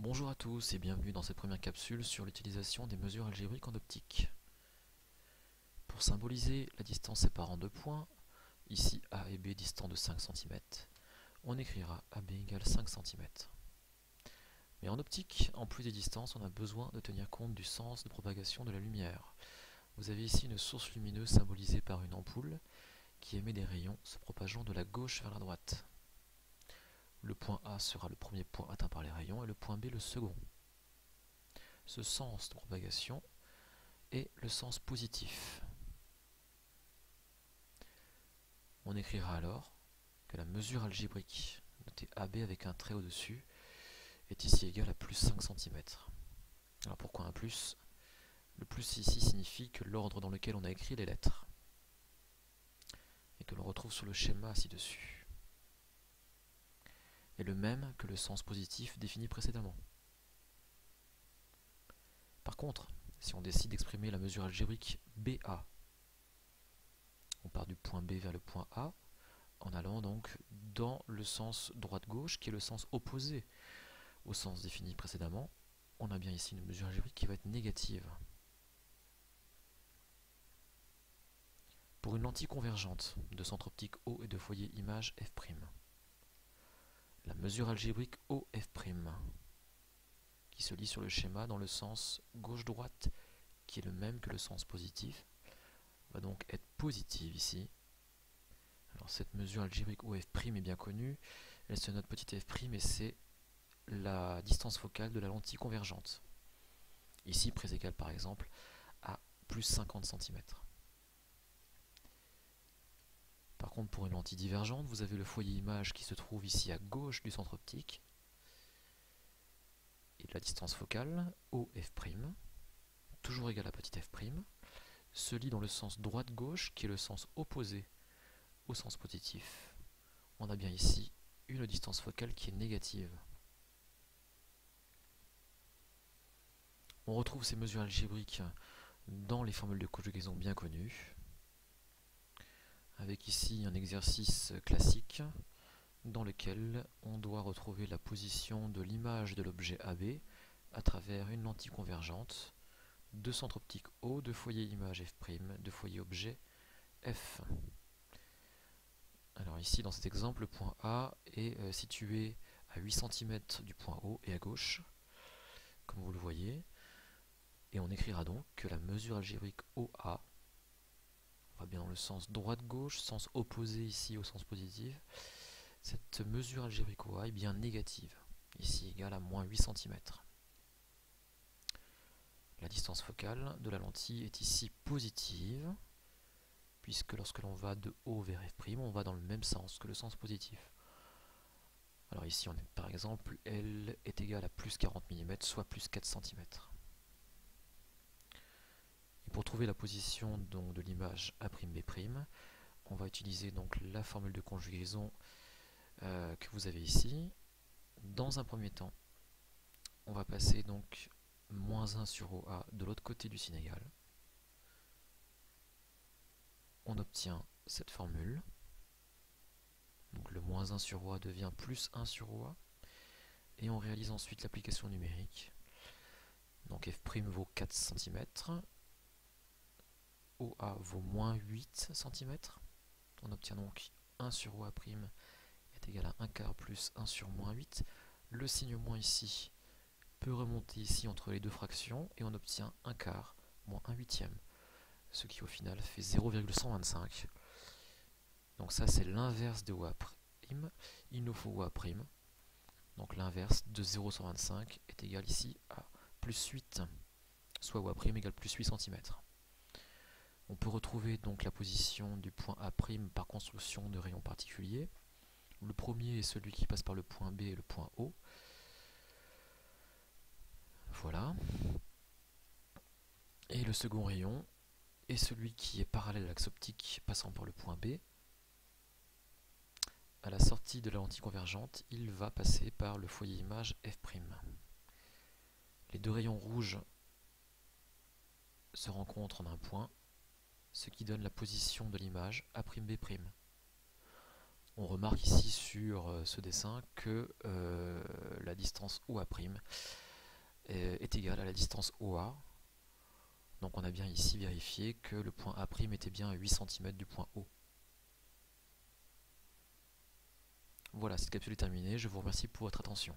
Bonjour à tous et bienvenue dans cette première capsule sur l'utilisation des mesures algébriques en optique. Pour symboliser la distance séparant deux points, ici A et B distants de 5 cm, on écrira AB égale 5 cm. Mais en optique, en plus des distances, on a besoin de tenir compte du sens de propagation de la lumière. Vous avez ici une source lumineuse symbolisée par une ampoule qui émet des rayons se propageant de la gauche vers la droite. Le point A sera le premier point atteint par les rayons et le point B le second. Ce sens de propagation est le sens positif. On écrira alors que la mesure algébrique, notée AB avec un trait au-dessus, est ici égale à plus 5 cm. Alors pourquoi un plus? Le plus ici signifie que l'ordre dans lequel on a écrit les lettres, et que l'on retrouve sur le schéma ci-dessus, est le même que le sens positif défini précédemment. Par contre, si on décide d'exprimer la mesure algébrique BA, on part du point B vers le point A, en allant donc dans le sens droite-gauche, qui est le sens opposé au sens défini précédemment. On a bien ici une mesure algébrique qui va être négative. Pour une lentille convergente de centre optique O et de foyer image f', la mesure algébrique OF', qui se lit sur le schéma dans le sens gauche-droite, qui est le même que le sens positif, va donc être positive ici. Alors cette mesure algébrique OF' est bien connue, elle se note petit f' et c'est la distance focale de la lentille convergente. Ici, prise égale par exemple à plus 50 cm. Par contre, pour une lentille divergente, vous avez le foyer image qui se trouve ici à gauche du centre optique, et la distance focale, OF', toujours égale à petit f', se lit dans le sens droite-gauche, qui est le sens opposé au sens positif. On a bien ici une distance focale qui est négative. On retrouve ces mesures algébriques dans les formules de conjugaison bien connues, avec ici un exercice classique dans lequel on doit retrouver la position de l'image de l'objet AB à travers une lentille convergente de centre optique O, de foyer image f', de foyer objet F. Alors ici dans cet exemple, le point A est situé à 8 cm du point O et à gauche, comme vous le voyez, et on écrira donc que la mesure algébrique OA, on va bien dans le sens droite-gauche, sens opposé ici au sens positif, cette mesure algébrique OA est bien négative, ici égale à moins 8 cm. La distance focale de la lentille est ici positive, puisque lorsque l'on va de O vers F', on va dans le même sens que le sens positif. Alors ici, on est, par exemple, L est égale à plus 40 mm, soit plus 4 cm. Et pour trouver la position donc, de l'image A'B', on va utiliser donc la formule de conjugaison que vous avez ici. Dans un premier temps, on va passer donc moins 1 sur OA de l'autre côté du signe égal. On obtient cette formule. Donc le moins 1 sur OA devient plus 1 sur OA. Et on réalise ensuite l'application numérique. Donc F' vaut 4 cm. OA vaut moins 8 cm. On obtient donc 1 sur OA' est égal à 1 quart plus 1 sur moins 8. Le signe moins ici peut remonter ici entre les deux fractions et on obtient 1 quart moins 1 huitième, ce qui au final fait 0,125. Donc ça c'est l'inverse de OA', il nous faut OA'. Donc l'inverse de 0,125 est égal ici à plus 8, soit OA' égale plus 8 cm. On peut retrouver donc la position du point A' par construction de rayons particuliers. Le premier est celui qui passe par le point B et le point O. Voilà. Et le second rayon est celui qui est parallèle à l'axe optique passant par le point B. À la sortie de la lentille convergente, il va passer par le foyer image F'. Les deux rayons rouges se rencontrent en un point, ce qui donne la position de l'image A'B'. On remarque ici sur ce dessin que distance OA' est égale à la distance OA. Donc on a bien ici vérifié que le point A' était bien à 8 cm du point O. Voilà, cette capsule est terminée, je vous remercie pour votre attention.